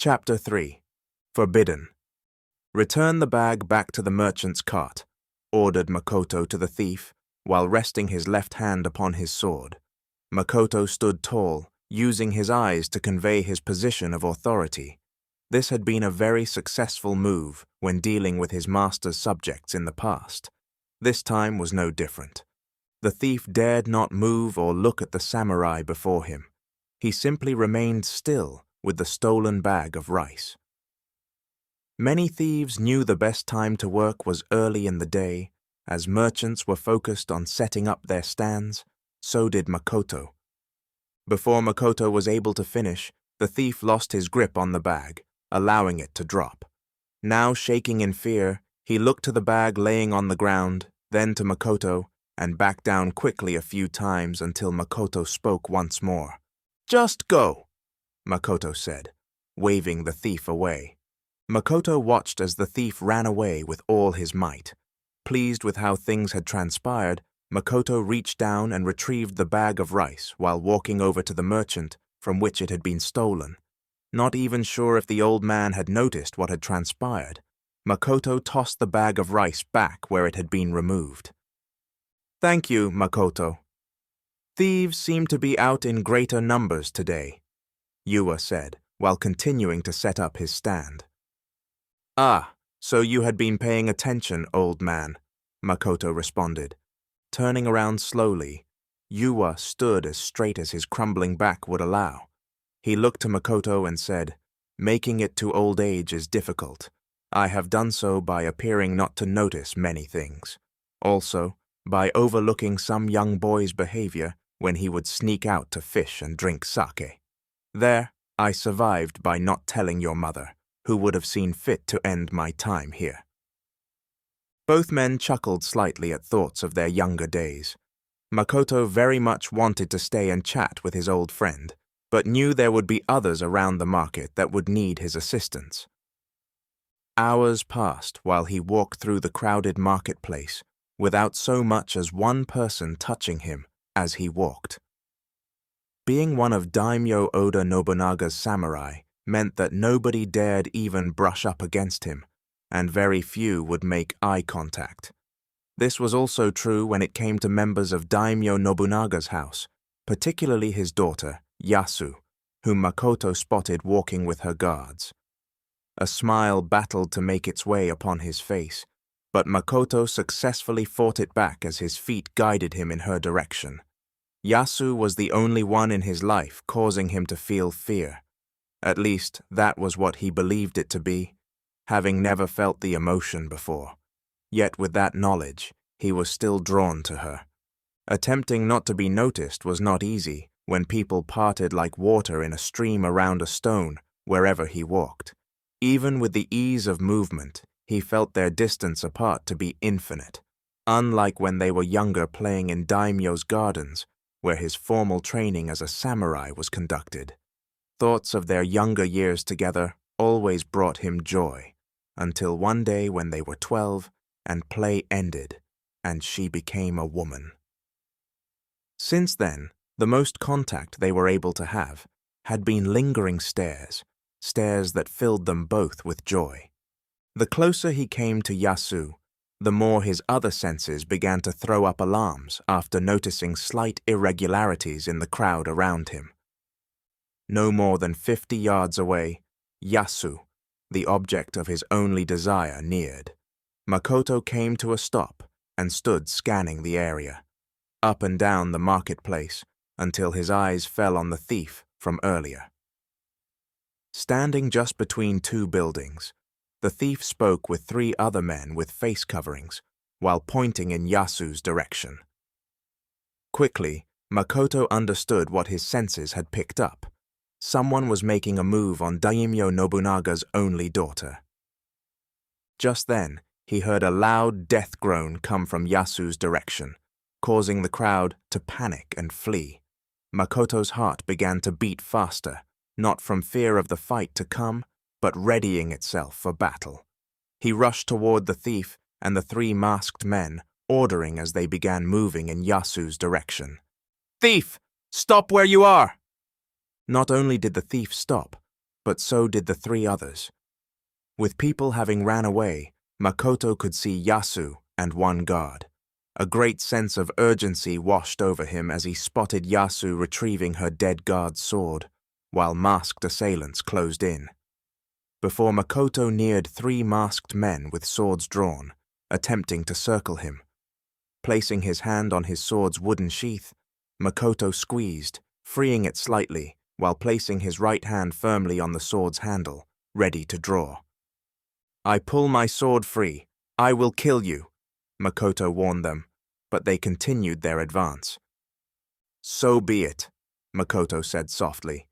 Chapter 3. Forbidden. Return the bag back to the merchant's cart, ordered Makoto to the thief, while resting his left hand upon his sword. Makoto stood tall, using his eyes to convey his position of authority. This had been a very successful move when dealing with his master's subjects in the past. This time was no different. The thief dared not move or look at the samurai before him. He simply remained still with the stolen bag of rice. Many thieves knew the best time to work was early in the day. As merchants were focused on setting up their stands, so did Makoto. Before Makoto was able to finish, the thief lost his grip on the bag, allowing it to drop. Now shaking in fear, he looked to the bag laying on the ground, then to Makoto, and backed down quickly a few times until Makoto spoke once more. "Just go," Makoto said, waving the thief away. Makoto watched as the thief ran away with all his might. Pleased with how things had transpired, Makoto reached down and retrieved the bag of rice while walking over to the merchant from which it had been stolen. Not even sure if the old man had noticed what had transpired, Makoto tossed the bag of rice back where it had been removed. "Thank you, Makoto. Thieves seem to be out in greater numbers today," Yua said, while continuing to set up his stand. "Ah, so you had been paying attention, old man," Makoto responded. Turning around slowly, Yua stood as straight as his crumbling back would allow. He looked to Makoto and said, "Making it to old age is difficult. I have done so by appearing not to notice many things. Also, by overlooking some young boy's behavior when he would sneak out to fish and drink sake. There, I survived by not telling your mother, who would have seen fit to end my time here." Both men chuckled slightly at thoughts of their younger days. Makoto very much wanted to stay and chat with his old friend, but knew there would be others around the market that would need his assistance. Hours passed while he walked through the crowded marketplace without so much as one person touching him as he walked. Being one of Daimyo Oda Nobunaga's samurai meant that nobody dared even brush up against him, and very few would make eye contact. This was also true when it came to members of Daimyo Nobunaga's house, particularly his daughter, Yasu, whom Makoto spotted walking with her guards. A smile battled to make its way upon his face, but Makoto successfully fought it back as his feet guided him in her direction. Yasu was the only one in his life causing him to feel fear. At least, that was what he believed it to be, having never felt the emotion before. Yet with that knowledge, he was still drawn to her. Attempting not to be noticed was not easy when people parted like water in a stream around a stone wherever he walked. Even with the ease of movement, he felt their distance apart to be infinite, unlike when they were younger playing in Daimyo's gardens, where his formal training as a samurai was conducted. Thoughts of their younger years together always brought him joy, until one day when they were 12 and play ended, and she became a woman. Since then, the most contact they were able to have had been lingering stares that filled them both with joy. The closer he came to Yasu, the more his other senses began to throw up alarms after noticing slight irregularities in the crowd around him. No more than 50 yards away, Yasu, the object of his only desire, neared. Makoto came to a stop and stood scanning the area, up and down the marketplace, until his eyes fell on the thief from earlier. Standing just between two buildings, the thief spoke with 3 other men with face coverings, while pointing in Yasu's direction. Quickly, Makoto understood what his senses had picked up. Someone was making a move on Daimyo Nobunaga's only daughter. Just then, he heard a loud death groan come from Yasu's direction, causing the crowd to panic and flee. Makoto's heart began to beat faster, not from fear of the fight to come, but readying itself for battle. He rushed toward the thief and the 3 masked men, ordering as they began moving in Yasu's direction. "Thief! Stop where you are!" Not only did the thief stop, but so did the three others. With people having ran away, Makoto could see Yasu and one guard. A great sense of urgency washed over him as he spotted Yasu retrieving her dead guard's sword, while masked assailants closed in. Before Makoto neared, three masked men with swords drawn, attempting to circle him. Placing his hand on his sword's wooden sheath, Makoto squeezed, freeing it slightly, while placing his right hand firmly on the sword's handle, ready to draw. "I pull my sword free. I will kill you," Makoto warned them, but they continued their advance. "So be it," Makoto said softly.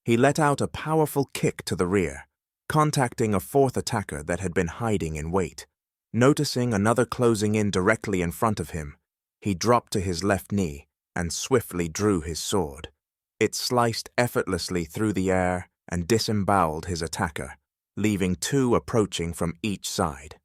He let out a powerful kick to the rear, contacting a fourth attacker that had been hiding in wait. Noticing another closing in directly in front of him, he dropped to his left knee and swiftly drew his sword. It sliced effortlessly through the air and disemboweled his attacker, leaving two approaching from each side.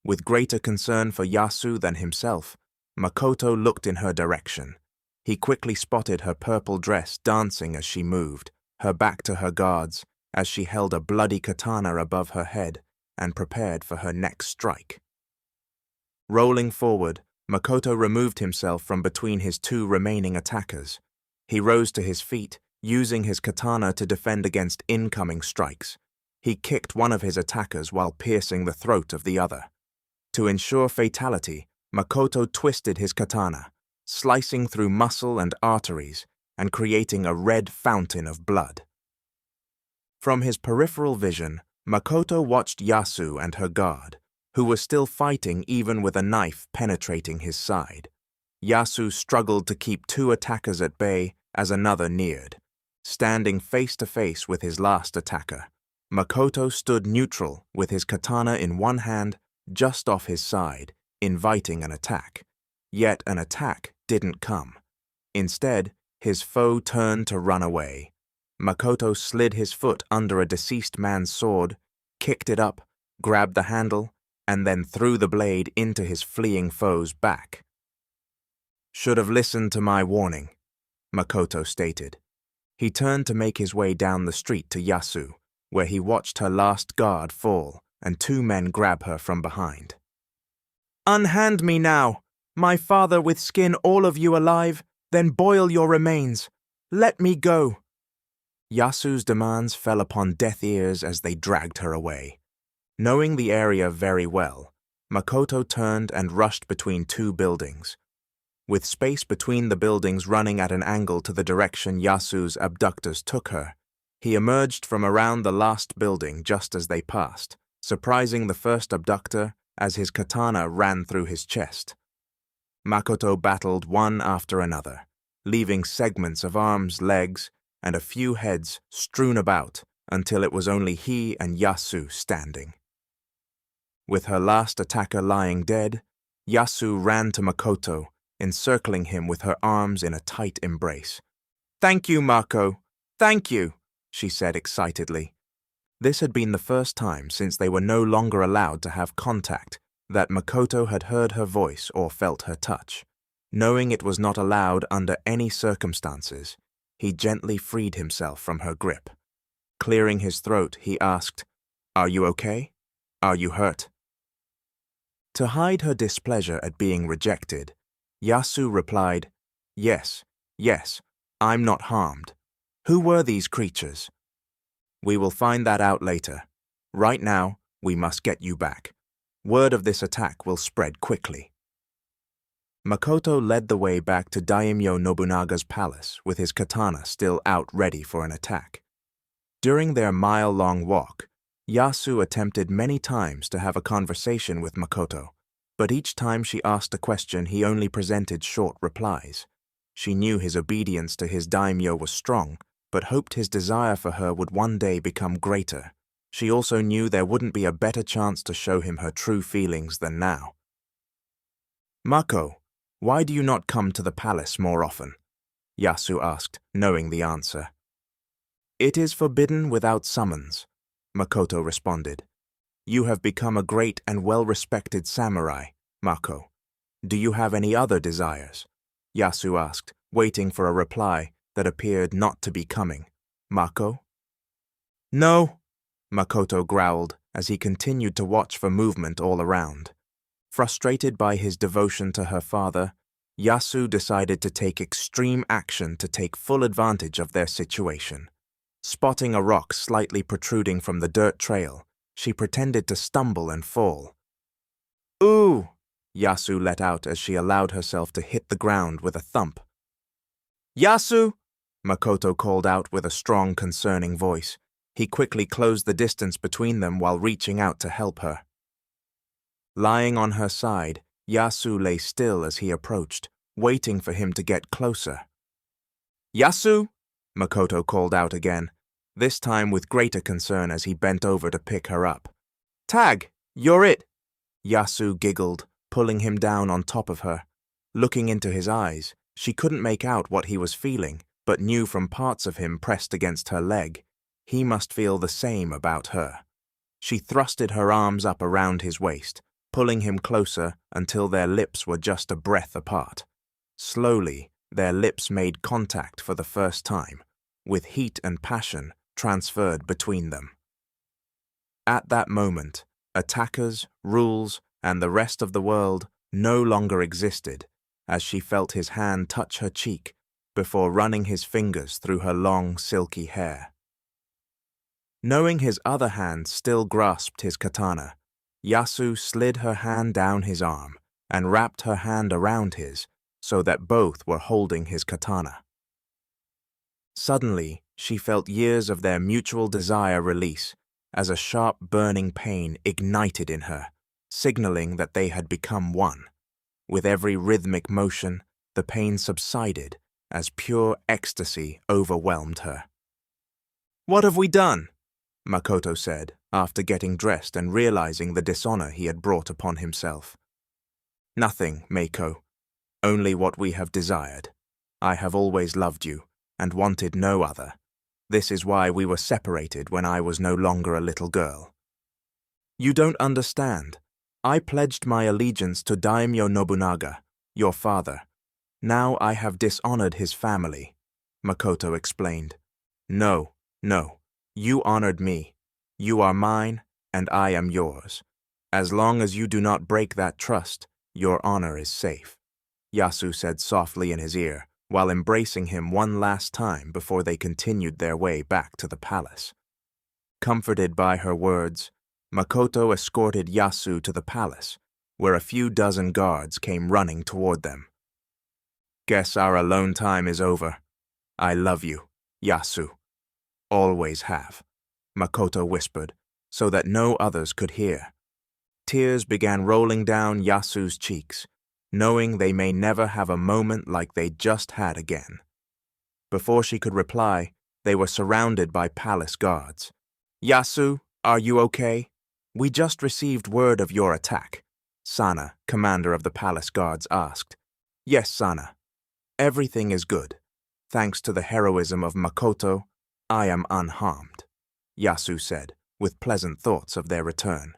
With greater concern for Yasu than himself, Makoto looked in her direction. He quickly spotted her purple dress dancing as she moved, her back to her guards, as she held a bloody katana above her head and prepared for her next strike. Rolling forward, Makoto removed himself from between his two remaining attackers. He rose to his feet, using his katana to defend against incoming strikes. He kicked one of his attackers while piercing the throat of the other. To ensure fatality, Makoto twisted his katana, slicing through muscle and arteries and creating a red fountain of blood. From his peripheral vision, Makoto watched Yasu and her guard, who was still fighting even with a knife penetrating his side. Yasu struggled to keep two attackers at bay as another neared. Standing face to face with his last attacker, Makoto stood neutral with his katana in one hand just off his side, inviting an attack. Yet an attack didn't come. Instead, his foe turned to run away. Makoto slid his foot under a deceased man's sword, kicked it up, grabbed the handle, and then threw the blade into his fleeing foe's back. "Should have listened to my warning," Makoto stated. He turned to make his way down the street to Yasu, where he watched her last guard fall and two men grab her from behind. "Unhand me now! My father with skin all of you alive, then boil your remains. Let me go!" Yasu's demands fell upon deaf ears as they dragged her away. Knowing the area very well, Makoto turned and rushed between two buildings. With space between the buildings running at an angle to the direction Yasu's abductors took her, he emerged from around the last building just as they passed, surprising the first abductor as his katana ran through his chest. Makoto battled one after another, leaving segments of arms, legs, and a few heads strewn about until it was only he and Yasu standing. With her last attacker lying dead, Yasu ran to Makoto, encircling him with her arms in a tight embrace. "Thank you, Mako. Thank you," she said excitedly. This had been the first time since they were no longer allowed to have contact that Makoto had heard her voice or felt her touch. Knowing it was not allowed under any circumstances, he gently freed himself from her grip. Clearing his throat, he asked, "Are you okay? Are you hurt?" To hide her displeasure at being rejected, Yasu replied, Yes, I'm not harmed. Who were these creatures?" "We will find that out later. Right now, we must get you back. Word of this attack will spread quickly." Makoto led the way back to Daimyo Nobunaga's palace with his katana still out ready for an attack. During their mile-long walk, Yasu attempted many times to have a conversation with Makoto, but each time she asked a question he only presented short replies. She knew his obedience to his daimyo was strong, but hoped his desire for her would one day become greater. She also knew there wouldn't be a better chance to show him her true feelings than now. "Mako, why do you not come to the palace more often?" Yasu asked, knowing the answer. "It is forbidden without summons," Makoto responded. "You have become a great and well-respected samurai, Mako. Do you have any other desires?" Yasu asked, waiting for a reply that appeared not to be coming. "Mako?" No, Makoto growled as he continued to watch for movement all around. Frustrated by his devotion to her father, Yasu decided to take extreme action to take full advantage of their situation. Spotting a rock slightly protruding from the dirt trail, she pretended to stumble and fall. "Ooh!" Yasu let out as she allowed herself to hit the ground with a thump. "Yasu!" Makoto called out with a strong, concerning voice. He quickly closed the distance between them while reaching out to help her. Lying on her side, Yasu lay still as he approached, waiting for him to get closer. "Yasu!" Makoto called out again, this time with greater concern as he bent over to pick her up. "Tag, you're it!" Yasu giggled, pulling him down on top of her. Looking into his eyes, she couldn't make out what he was feeling, but knew from parts of him pressed against her leg. He must feel the same about her. She thrusted her arms up around his waist, pulling him closer until their lips were just a breath apart. Slowly, their lips made contact for the first time, with heat and passion transferred between them. At that moment, attackers, rules, and the rest of the world no longer existed, as she felt his hand touch her cheek before running his fingers through her long, silky hair. Knowing his other hand still grasped his katana, Yasu slid her hand down his arm and wrapped her hand around his so that both were holding his katana. Suddenly, she felt years of their mutual desire release as a sharp burning pain ignited in her, signaling that they had become one. With every rhythmic motion, the pain subsided as pure ecstasy overwhelmed her. "What have we done?" Makoto said, after getting dressed and realizing the dishonor he had brought upon himself. "Nothing, Meiko. Only what we have desired. I have always loved you, and wanted no other. This is why we were separated when I was no longer a little girl." "You don't understand. I pledged my allegiance to Daimyo Nobunaga, your father. Now I have dishonored his family," Makoto explained. No. You honored me. You are mine, and I am yours. As long as you do not break that trust, your honor is safe," Yasu said softly in his ear, while embracing him one last time before they continued their way back to the palace. Comforted by her words, Makoto escorted Yasu to the palace, where a few dozen guards came running toward them. "Guess our alone time is over. I love you, Yasu. Always have," Makoto whispered, so that no others could hear. Tears began rolling down Yasu's cheeks, knowing they may never have a moment like they just had again. Before she could reply, they were surrounded by palace guards. "Yasu, are you okay? We just received word of your attack," Sana, commander of the palace guards, asked. "Yes, Sana. Everything is good. Thanks to the heroism of Makoto, I am unharmed," Yasu said, with pleasant thoughts of their return.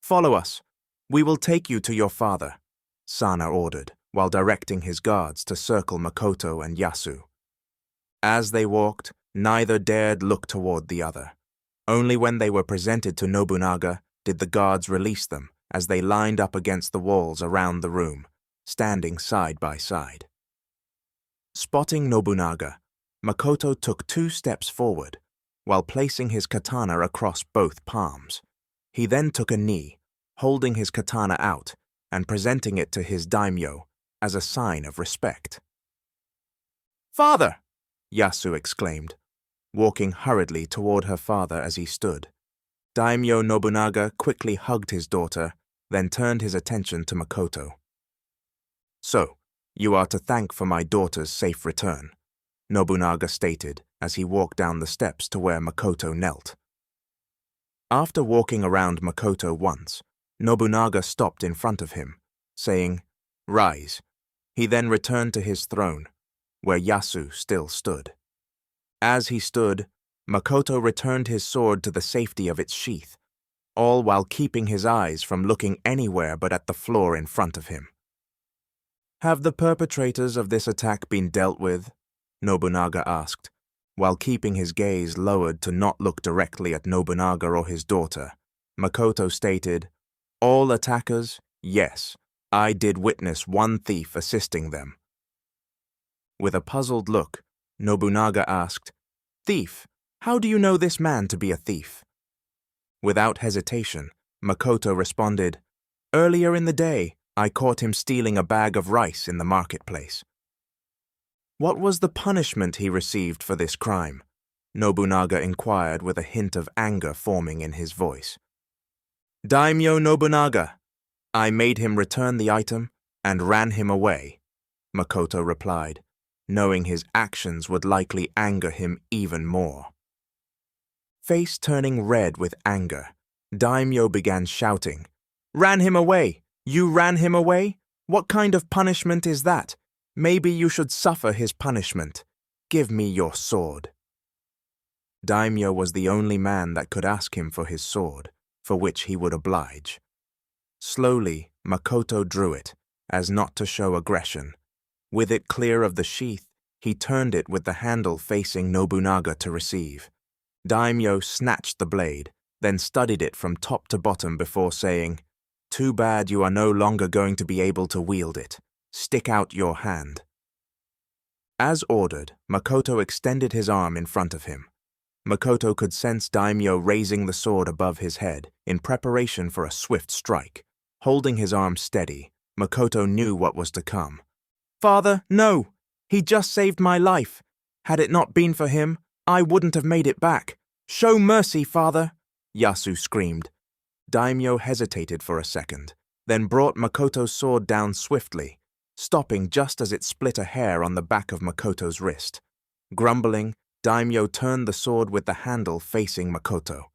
"Follow us. We will take you to your father," Sana ordered, while directing his guards to circle Makoto and Yasu. As they walked, neither dared look toward the other. Only when they were presented to Nobunaga did the guards release them as they lined up against the walls around the room, standing side by side. Spotting Nobunaga, Makoto took 2 steps forward, while placing his katana across both palms. He then took a knee, holding his katana out and presenting it to his daimyo as a sign of respect. "Father!" Yasu exclaimed, walking hurriedly toward her father as he stood. Daimyo Nobunaga quickly hugged his daughter, then turned his attention to Makoto. "So, you are to thank for my daughter's safe return," Nobunaga stated as he walked down the steps to where Makoto knelt. After walking around Makoto once, Nobunaga stopped in front of him, saying, "Rise." He then returned to his throne, where Yasu still stood. As he stood, Makoto returned his sword to the safety of its sheath, all while keeping his eyes from looking anywhere but at the floor in front of him. "Have the perpetrators of this attack been dealt with?" Nobunaga asked, While keeping his gaze lowered to not look directly at Nobunaga or his daughter, Makoto stated, "All attackers, yes, I did witness one thief assisting them." With a puzzled look, Nobunaga asked, "Thief, how do you know this man to be a thief?" Without hesitation, Makoto responded, "Earlier in the day, I caught him stealing a bag of rice in the marketplace." "What was the punishment he received for this crime?" Nobunaga inquired with a hint of anger forming in his voice. "Daimyo Nobunaga, I made him return the item and ran him away," Makoto replied, knowing his actions would likely anger him even more. Face turning red with anger, Daimyo began shouting, "Ran him away! You ran him away? What kind of punishment is that? Maybe you should suffer his punishment. Give me your sword." Daimyo was the only man that could ask him for his sword, for which he would oblige. Slowly, Makoto drew it, as not to show aggression. With it clear of the sheath, he turned it with the handle facing Nobunaga to receive. Daimyo snatched the blade, then studied it from top to bottom before saying, "Too bad you are no longer going to be able to wield it. Stick out your hand." As ordered, Makoto extended his arm in front of him. Makoto could sense Daimyo raising the sword above his head in preparation for a swift strike. Holding his arm steady, Makoto knew what was to come. "Father, no! He just saved my life. Had it not been for him, I wouldn't have made it back. Show mercy, father!" Yasu screamed. Daimyo hesitated for a second, then brought Makoto's sword down swiftly, stopping just as it split a hair on the back of Makoto's wrist. Grumbling, Daimyo turned the sword with the handle facing Makoto.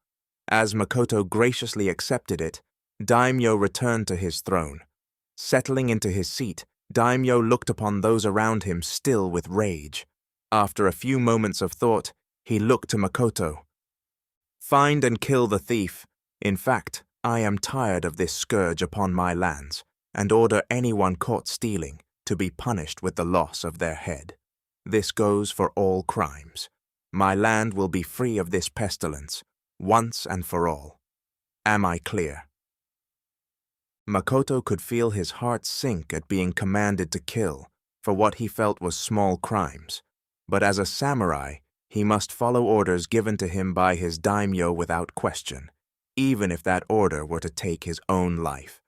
As Makoto graciously accepted it, Daimyo returned to his throne. Settling into his seat, Daimyo looked upon those around him still with rage. After a few moments of thought, he looked to Makoto. "Find and kill the thief. In fact, I am tired of this scourge upon my lands, and order anyone caught stealing to be punished with the loss of their head. This goes for all crimes. My land will be free of this pestilence, once and for all. Am I clear?" Makoto could feel his heart sink at being commanded to kill for what he felt was small crimes, but as a samurai, he must follow orders given to him by his daimyo without question, even if that order were to take his own life.